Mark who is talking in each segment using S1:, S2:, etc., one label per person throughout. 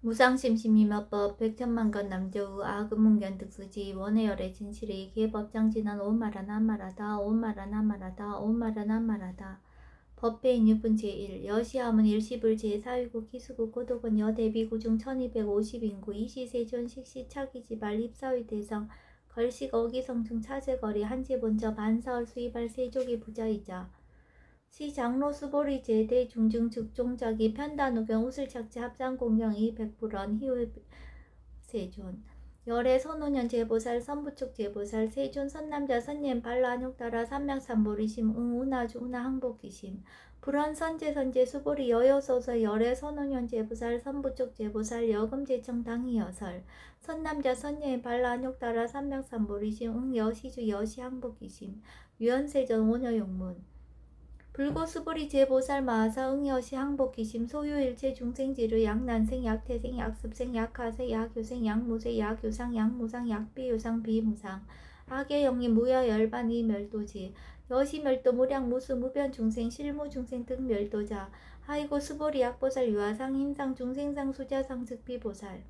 S1: 무상심심이마법 백천만건 남저우 아금문견 득수지 원해열의 진실이 개법장진한 오마라나마라다 오마라나마라다 오마라나마라다 법배인 유분 제1 여시함은 일시불 제4위국 기수국 고독은 여대비구중 1250인구 이시세존 식시 차기지 말입사위 대성 걸식 어기성중 차제거리 한지본저 반사월 수입할 세족이 부자이자 시 장로 수보리 제대 중증 즉종자기 편단우경 우슬착지 합장공경이 백불원 희우 세존 열애 선오년 제보살 선부축 제보살 세존 선남자 선님 발라안욕 따라 삼명삼보리심 응우나주 우나 항복기심 불원 선제 선제 수보리 여여소서 열애 선오년 제보살 선부축 제보살 여금제청 당이여설 선남자 선녀의 발라안욕 따라 삼명삼보리심 응여시주 여시 항복기심 유연세전 오녀용문 불고수보리 제보살 마하사 응여시 항복기심 소유일체 중생지르 약난생 약태생 약습생 약하세 약효생 약무세 약유상 약무상 약비유상 비무상 악의 영리 무여 열반이 멸도지 여시멸도 무량 무수 무변 중생 실무 중생 등 멸도자 하이고 수보리 약보살 유아상 힘상 중생상 수자상 즉비보살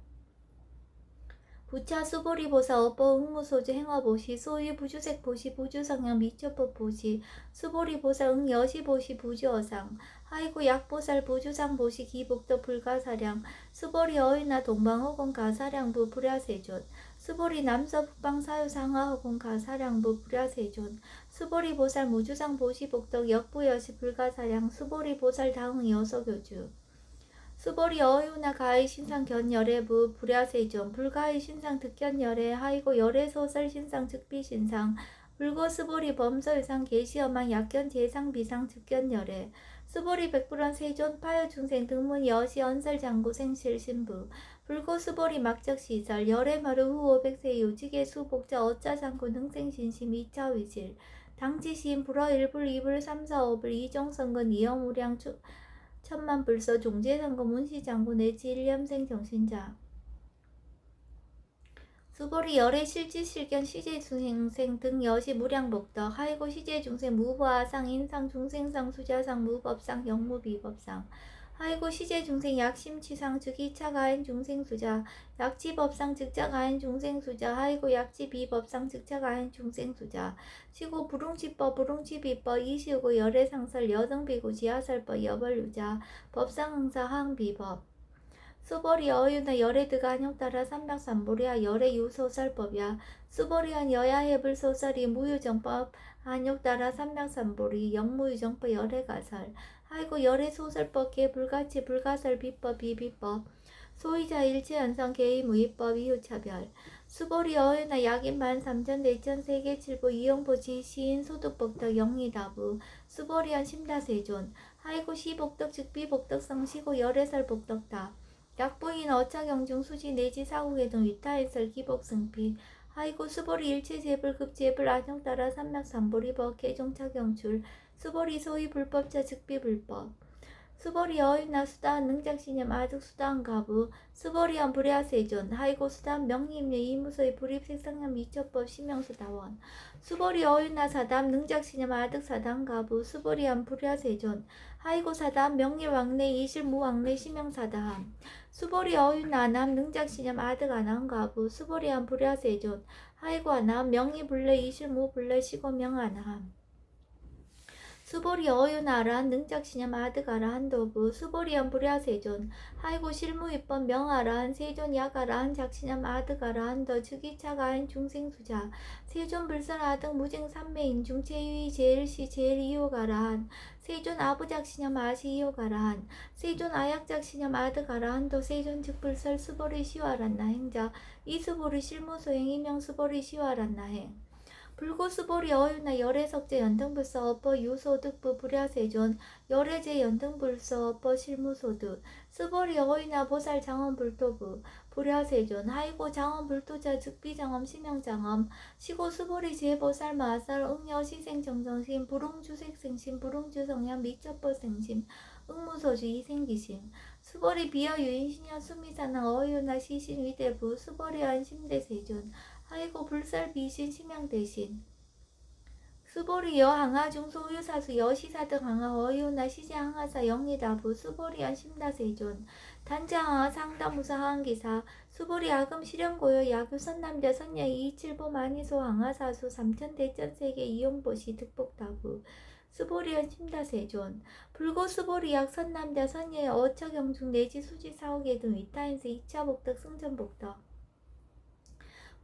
S1: 부차 수보리 보사 업보 응무소주 행어보시 소유 부주색 보시 부주성형 미처법 보시 수보리 보사 응여시 보시 부주어상 하이고 약보살 부주상 보시 기복도 불가사량 수보리 어이나 동방허공 가사량부 불야세존 수보리 남서 북방 사유상하허공 가사량부 불야세존 수보리 보살 무주상 보시 복덕 역부여시 불가사량 수보리 보살 다응 여서교주 수보리 어유나 가히 신상 견열애부 불야세존 불가히 신상 득견열애 하이고 열애소설 신상 즉비신상 불고 수보리 범서유상 계시어망 약견 제상 비상 즉견열애 수보리 백불원 세존 파여중생 등문 여시 언설장구 생실신부 불고 수보리 막적시설 열애마루 후 500세 요직의 수복자 어짜장구 능생신심 2차 위질 당지시인 불어 1불 2불 3, 4, 5불 이종선건 이영우량 천만불서 종제선거 문시장구 내지 일념생 정신자 수보리 열애 실지실견 시제중생 등 여시 무량복덕 하이고 시제중생 무보아상 인상 중생상 수자상 무법상 영무비법상 하이고 시제중생 약심치상 즉이차 가인 중생수자 약지법상 즉자 가인 중생수자 하이고 약지비법상 즉자 가인 중생수자 시고 부릉치법 부릉치비법 이시우고 열애상설 여등비구 지하설법 여벌유자 법상응사 항비법 수보리 어유나 열애드가 한용 따라 삼박삼보리야 열애유소설법이야 수보리한 여야해불소설이 무유정법 한용 따라 삼박삼보리 영무유정법 열애가설 하이고 열애소설법 개불가치 불가설 비법 비비법 소위자 일체연성 개의무위법 이유차별 수보리 어유나 약인만 삼천 내천 세계칠보 이용보지 시인 소득복덕 영리다부 수보리한 심다세존 하이고 시복덕 즉비복덕성 시고 열애설복덕다 약부인 어차경중 수지 내지 사후계동 위타해설 기복승피 하이고 수보리 일체재불 급재불 안형 따라 삼맥삼보리법 개종차경출 수보리 소위 불법자 즉비불법 수보리 어인나 수다한 능작신념 아득 수다한 가부 수보리한 불야세존 하이고 수다한 명림례 이무소의 불입색상념 미처법 심명수다원 수보리 어인나 사담 능작신념 아득 사담 가부 수보리한 불야세존 하이고 사담 명리왕래 이실무왕래 심명사다함 수보리 어윤나 남 능작신념 아득 아나한 가부 수보리한 불야세존 하이고 아나함 명리불래 이실무불래 시고명아나함 수보리 어유나란 능작신념 아득아라한 도부 수보리한 불야세존 하이고 실무입법 명아라한 세존 약아라한 작신념 아득아라한 더 즉이차가한 중생수자 세존 불선 아득 무징 삼매인 중체유의 제일시 제일이요가라한 세존 아부작신념 아시이요가라한 세존 아약작신념 아득아라한 더 세존 즉불설 수보리 시와란나 행자 이수보리 실무소행 이명수보리 시와란나 행 불고수보리 어유나 열애석제 연등불서 어퍼 유소득부 불야세존 열애제 연등불서 어퍼 실무소득 수보리 어유나 보살 장엄불토부 불야세존 하이고 장엄불토자 즉비장엄 심형장엄 시고 수보리 제보살 마살 응여시생 정정심 불응주색생심 불응주성향 미처법생심 응무소주 이생기심 수보리 비어유인신여 수미사나 어유나 시신 위대부 수보리 안심대세존 하이고 불살 비신 심양 대신 수보리 여항하 중소유사수 여시사등 항하 어유나 시제 항하사 영리다부 수보리 연심다세존 단자항하 상담무사 항기사 수보리 아금 실현고요 야규선남자 선녀 이칠보 만이소 항하사수 삼천대전세계 이용보시 득복다부 수보리 연심다세존 불고 수보리 약선남자 선녀의 어처경중 내지 수지 사오계 등 위타인세 2차 복덕 승전복덕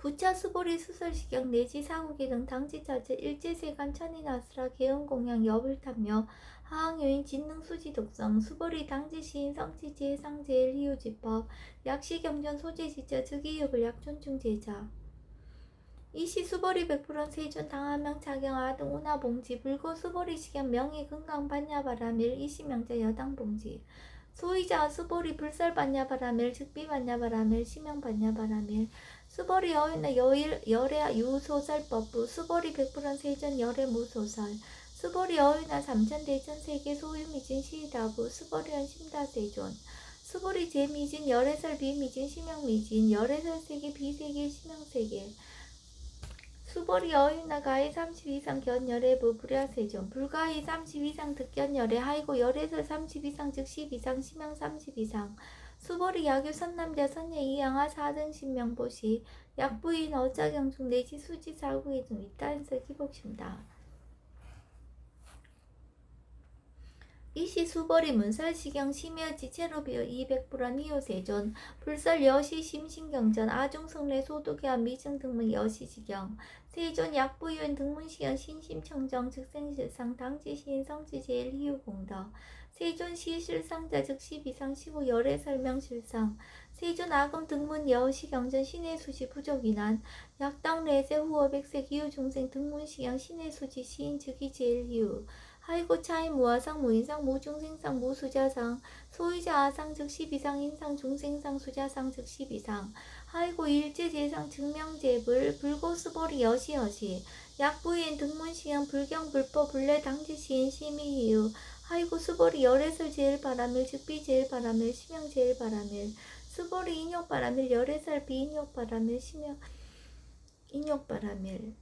S1: 부차 수보리 수설시경 내지 사국이 등 당지자체 일제세간 천인아스라 개헌공양 여불탐여 하항요인 진능수지 독성 수보리 당지시인 성지지 해상제일 희유지법 약시경전 소재지자 즉이유불 약존중제자 이시 수보리 100% 세존 당하명 자경아 등 운하봉지 불고 수보리 시경 명의 금강 반야바라밀 이시명자 여당봉지 소이자 수보리 불설반야바라밀 즉비반야바라밀 시명반야바라밀 수보리 여인의 열애 유소설법부 수보리 100% 세전 열애 무소설 수보리 여인의 삼천대전 세계 소유미진 시다부 수보리 연심다세존 수보리 제미진 열애설 비미진 시명미진 열애설 세계 비세계 시명세계 수보리 여인의 가히 30 이상 견열애부 불야세존 불가히 30 이상 득견열애 하이고 열애설 30 이상 즉 10 이상 시명 30 이상 수보리 야규 선남자 선녀 이양하 4등 신명보시 약부인 어자경중 내지 수지 살구이 등 윗단서 기복심다. 이시 수보리 문설시경 심여 지체로비어 200불안 이호세존 불설 여시 심신경전 아중성례 소독야 미증등문 여시지경 세존 약부유엔 등문시경 신심청정 즉생실상 당지시인 성지제일 희유공덕 세존 시실상자 즉 12상 15 열애 설명실상 세존 아금 등문 여시경전 신의수지 부족이난 약당 레세 후어 백색 이유중생 등문시경 신의수지 시인 즉이 제일 희유 하이고 차이 무아상 무인상 무중생상 무수자상 소유자 아상 즉 12상 인상 중생상 수자상 즉 12상 하이고 일제재상 증명재불 불고수보리 여시여시 약부인 등문시형 불경불법 불례 당지시인 심의희유 하이고 수보리 열애설 제일바라밀 즉비제일바라밀 심형제일바라밀 수보리 인욕바라밀 열애설 비인욕바라밀 심형 인욕바라밀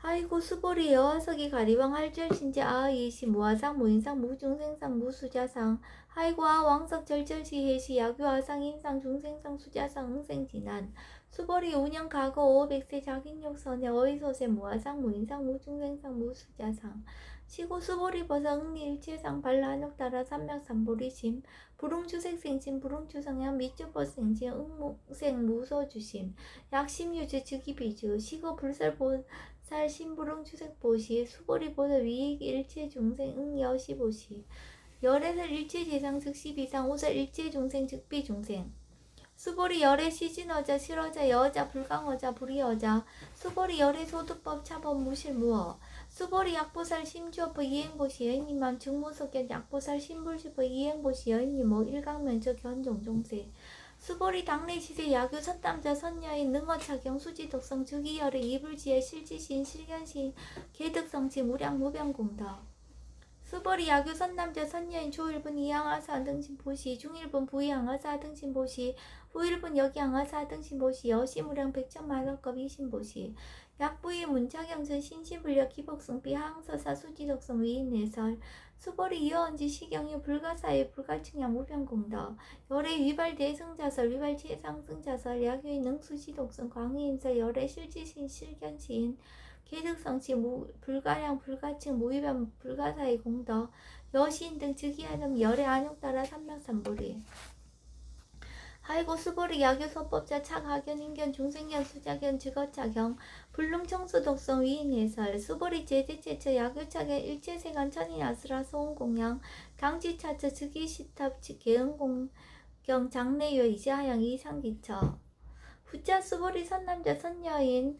S1: 하이고 수보리 여화석이 가리왕 할절신지 아이시 무아상 무인상 무중생상 무수자상 하이고 아왕석 절절시해시 야규아상 인상 중생상 수자상 응생진한 수보리 운영 과거 500세 자గిం욕선에 어이소세 무아상 무인상 무중생상 무수자상 시고 수보리 버서 응리일체상 발라한욕 따라 삼맥삼보리심 불응주색생심 불응주성향 밑주버생심 응목생 무소주심 약심유주 즉이비주 시고 불설보 살 신부릉 추색보시 수보리보다 위익 일체중생 응여시보시 열애설 일체재상 즉 12상 오설 일체중생 즉비중생 수보리 열애 시진어자 실어자 여자 불강어자 불이어자 수보리 열애 소득법 차법 무실무어 수보리 약보살 심주어법 이행보시 여인님만 증무석견 약보살 신불시법 이행보시 여인님모 일강면적 견종종세 수보리 당례시세 야규 선남자 선녀인 능어차경 수지독성 즉이열의 이불지의 실지신 실견신 개득성치 무량무병공덕 수보리 야규 선남자 선녀인 조일분 이항하사 등신보시 중일분 부이항하사 등신보시 후일분 여기항하사 등신보시 여시무량 백천만원급 이신보시 약부이 문차경전 신시불력 기복승비 항서사 수지독성 위인내설 수보리 이어언지 시경유 불가사의 불가층양 무병공덕 열애 위발 대승자설 위발 최상승자설 약유인 능수지독성 광의인설 열애 실지신 실견시인 개득성치 불가량 불가층 무위반 불가사의 공덕 여시인 등 즉위하는 열애 안욕따라 삼명삼보리 하이고 수보리 야교서법자 착하견 인견 중생견 수자견 직어차경 불능청수 독성 위인해설 수보리 제재체처 야교차견 일체세간 천인아스라 소음공양 당지차처 즉위시탑 개응공경 장래여 이자하양 이상기처 부자 수보리 선남자 선녀인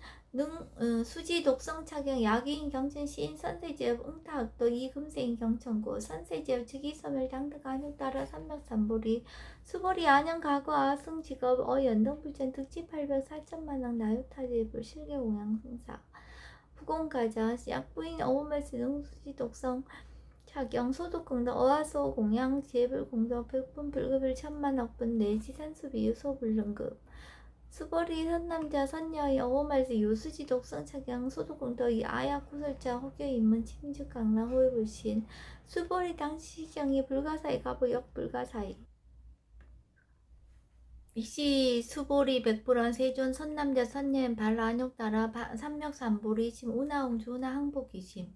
S1: 수지 독성 차경 야기인 경천 시인 선세제업 응타학도 이금세인 경천고 선세제업 즉위소멸 당득 안욕 따라 삼맥삼보리 수보리 안양 가거 아승 직업 연동불전 득지 800 4천만원 나유타제불 실계공양 승사 후공가자 약부인 어우메스 능수지 독성 차경 소득공덕 어하소 공양 제불공덕 백분 불급을 천만억분 내지 산수비유 소불능급 수벌이 선남자 선녀의 어호말세 요수지 독성차경 소도공더이 아야 구설자 혹여 인문 침죽강라 호의불신 수벌이 당시경이 불가사의 가보 역불가사의 이시 수보리 백불원 세존 선남자 선녀인 발라안욕 따라 삼력삼보리 심 우나홍주 우나 항복이심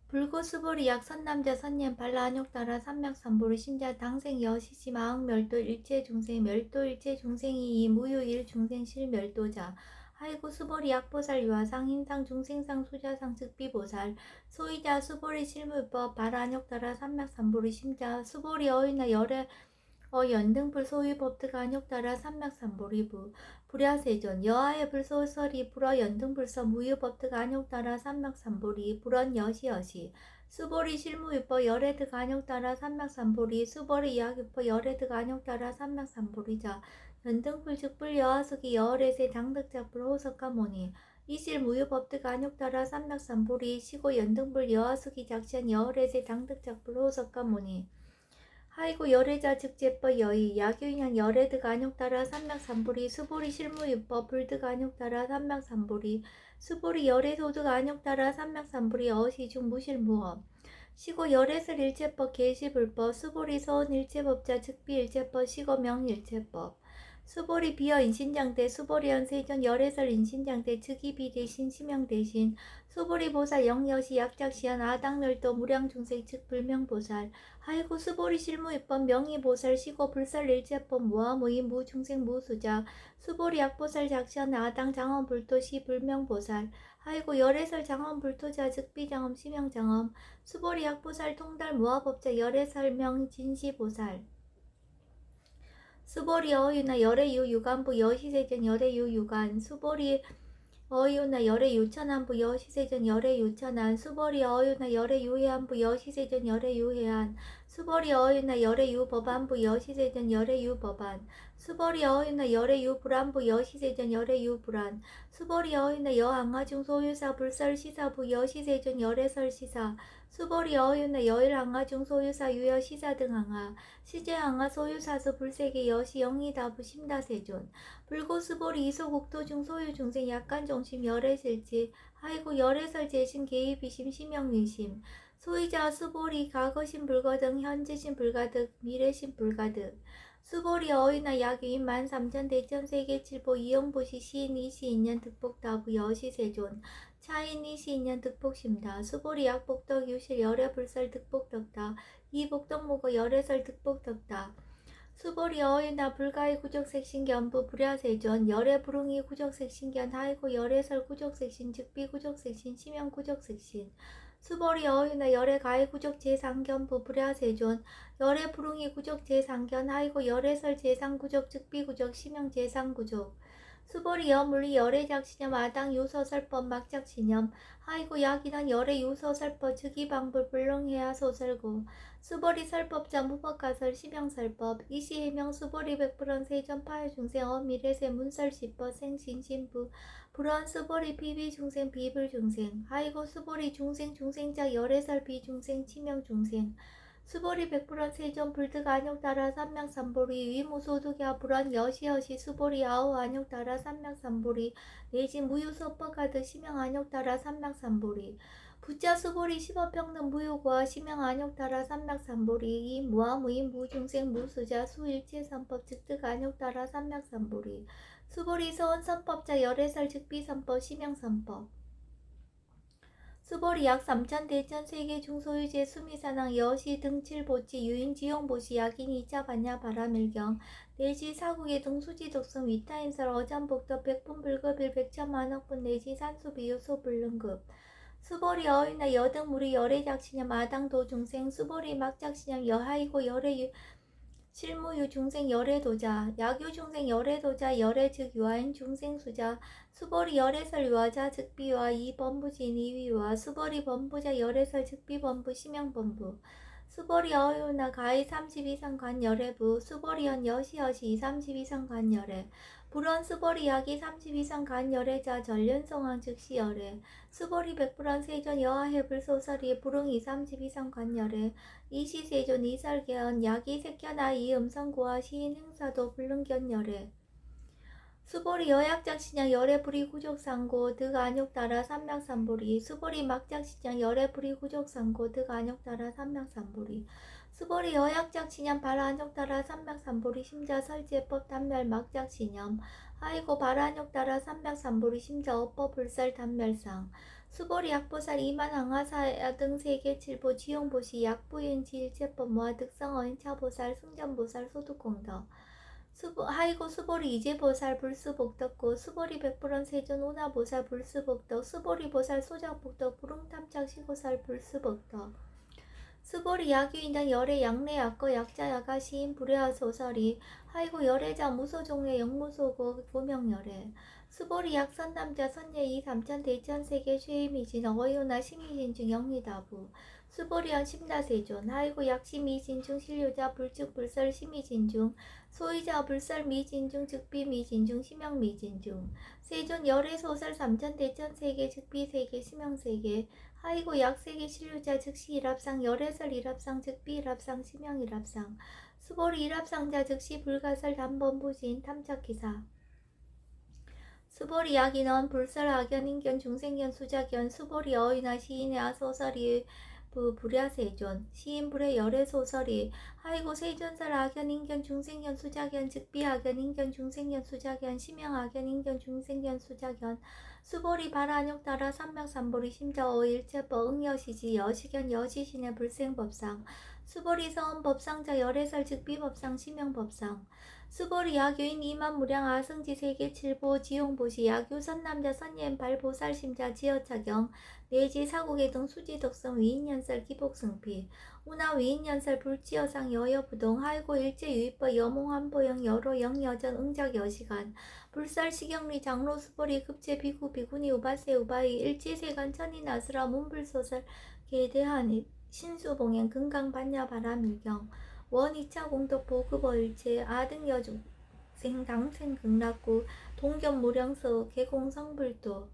S1: 불고 수보리 약 선남자 선녀인 발라안욕 따라 삼력삼보리 심자 당생 여시시 마흥 멸도 일체 중생 멸도 일체 중생이 이 무유 일 중생 실 멸도자 하이고 수보리 약보살 유아상 hin상 중생상 수자상 즉비보살 소이자 수보리 실물법 발라안욕 따라 삼력삼보리 심자 수보리 어이나 열애 연등불 소위 법득 안욕 따라 삼맥삼보리부 불야세존 여하의 불소설이 불어 연등불서 무유 법득 안욕 따라 삼맥삼보리 불언 여시여시 수보리 실무유법 열애득 안욕 따라 삼맥삼보리 수보리 이학유법 열애득 안욕 따라 삼맥삼보리자 연등불 즉불 여하숙이 여월에세 당득작불 호석가모니 이실 무유법득 안욕 따라 삼맥삼보리 시고 연등불 여하숙이 작시한 여월에세 당득작불 호석가모니 하이고 열애자 즉제법 여의 야교인양 열애득 안욕 따라 삼맥삼보리 수보리 실무유법 불득 안욕 따라 삼맥삼보리 수보리 열애소득 안욕 따라 삼맥삼보리 어시중 무실무업 시고 열애설 일체법 계시불법 수보리 서원 일체법자 즉비 일체법 시고 명일체법 수보리 비어 인신장대 수보리연 세전 열애설 인신장대 즉이비 대신 심형 대신 수보리 보살 영여시 약작시한 아당멸도 무량중생 즉 불명보살 하이고 수보리 실무입법 명의보살 시고 불설 일체법 무아무이 무중생 무수자 수보리 약보살 작시한 아당 장엄불토시 불명보살 하이고 열애설 장엄불토자 즉비장엄 심형장엄 수보리 약보살 통달 무아법자 열애설 명진시보살 수보리 어유나 열애유 유간부 여시세전 열애유 유간 수보리 어유나 열애유천안부 여시세전 열애유천안 수보리 어유나 열애유해안부 여시세전 열애유해안 수보리 어유나 열애유법안부 여시세전 열애유법안 수보리 어유나 열애유불안부 여시세전 열애유불안 수보리 어유나 여항아중 소유사 불설시사부 여시세전 열애설시사 수보리 어유나 여일항아중 소유사 유여시사 등항아 시제항아 소유사수 불세계 여시 영이다부 심다세존 불고수보리 이소국토중 소유중생 약간정심 열애실지 하이고 열애설 재신 개입이심 심영위심 소이자 수보리 과거신 불거등 현재신 불가득 미래신 불가득 수보리 어이나 약유인 13,000 대천세계 칠보 이영보시 시인 이시 인연 득복다부 여시세존 차인 이시 인연 득복심다 수보리 약복덕 유실 열애불설 득복덕다 이복덕무거 열애설 득복덕다 수보리 어이나 불가의 구적색신견부 불야세존 열애불응이 구적색신견 하이고 열애설 구적색신 즉비 구적색신 심형 구적색신 수보리 어이나 열애가의 구적제상견부 불야세존 열애불응이 구적제상견 하이고 열애설 제상구적 즉비구적 심형 제상구적 수보리 여물리 열애작신념 아당 유서설법 막작신념 하이고 약이난 열애 유서설법 즉이방불 불능해야 소설고 수보리 설법자 무법가설 심형설법 이시해명 수보리 백불원 세전 파해중생 어미래세 문설시법 생신신부 불원 수보리 비비중생 비불중생 하이고 수보리 중생 중생자 열애설 비중생 치명중생 수보리 백불원 세전 불득 안욕 따라 삼명삼보리 위무소득야 불원 여시여시 수보리 아우 안욕 따라 삼명삼보리 내지 무유소법가득 심형 안욕 따라 삼명삼보리 부자 수보리 십업평등 무효과 심형 안욕 따라 삼맥삼보리 이 무아무인 무중생 무수자 수일체선법 즉득 안욕 따라 삼맥삼보리 수보리 서원선법자 열애설 즉비선법 심형선법 수보리 약 3천 대천 세계 중소유제 수미사낭 여시 등칠보치 유인지용보시 약인 2차 반야 바라밀경 내지 사국의 등수지 독성 위타인설 어잠복덕 백분불급일 백천만억분 내지 산수비유소 불능급 수보리 어이나 여등 무리 열애작신념 아당도 중생 수보리 막작신념 여하이고 열애 실무유 중생 열애도자 약유 중생 열애도자 열애 즉 유아인 중생 수자 수보리 열애설 유아자 즉비유아 이범부진 이위유아 수보리 범부자 열애설 즉비범부 심형범부 수보리 어유나 가히 32상 관열애부 수보리연 여시여시 32상 관열애 불원 수보리 약이 32상 간열애자 전련성왕 즉시 열애 수보리 백불원 세존 여하해불 소설이 불응이 32상 관열애 이시세존 이설계언 약이 색견아 이음성고와 시인 행사도 불능견열애 수보리 여약장신양 열애불이 구족상고 득안욕따라 삼맥삼보리 수보리 막장신양 열애불이 구족상고 득안욕따라 삼맥삼보리 수보리 여약장신양 발안욕따라 삼맥삼보리 심자설제법 단멸 막장신염 아이고 발안욕따라 삼맥삼보리 심자 업법불살 단멸상 수보리 약보살 이만항하사 등 세계 칠보 지용보시 약부인지 일제법 모아 득성어인 차보살 승전보살 소득공덕 하이고 수보리 이제보살 불수복덕고 수보리 백불원 세존 오나보살 불수복덕 수보리 보살 소작복덕 부릉탐착 시고살 불수복덕 수보리 야규인단 열애 양내 약거 약자야가 시인 불회하소설이 하이고 열애자 무소종례 영무소고 고명열애 수보리 약선남자 선예이 삼천 대천세계 쉐이미진 어이오나 심이진 중 영리다부 수보리언 심다세존 하이고 약심이진 중 신료자 불축불설 심이진 중 소이자 불설 미진 중 즉비 미진 중 심형 미진 중 세존 열애 소설 삼천 대천세계 즉비 세계 심형 세계 하이고 약세계 신료자 즉시 일합상 열애설 일합상 즉비 일합상 심형 일합상 수보리 일합상자 즉시 불가설 단번부진 탐착기사 수보리 약인원 불설 악연 인견 중생견 수작견 수보리 어이나 시인의 아소설이 불야세존 시인 불의 열애 소설이 하이고 세존설 악연 인견 중생견 수작견 즉비 악연 인견 중생견 수작견 심형 악연 인견 중생견 수작견 수보리 발안욕따라 삼맥삼보리 심자 어일체법 응여시지 여시견 여시신의 불생법상 수보리 서원법상자 열애설 즉비법상 심형법상 수보리 야교인 이만무량 아승지 세계 칠보 지용보시 야교 선남자 선예인 발보살 심자 지어차경 내지 사국의 등 수지덕성 위인연설 기복승피 우나 위인연설 불지어상 여여부동 하이고 일제유입법 여몽한보영 여로 영여전 응작 여시간 불살 시경리 장로 수보리 급제 비구 비구니 우바세 우바이 일지세간 천인아스라 문불소설 계대한 신수봉행 금강반야 바라밀경 원 2차 공덕 보급어일체 아등여중 생당생 극락구 동견무령서 개공성불도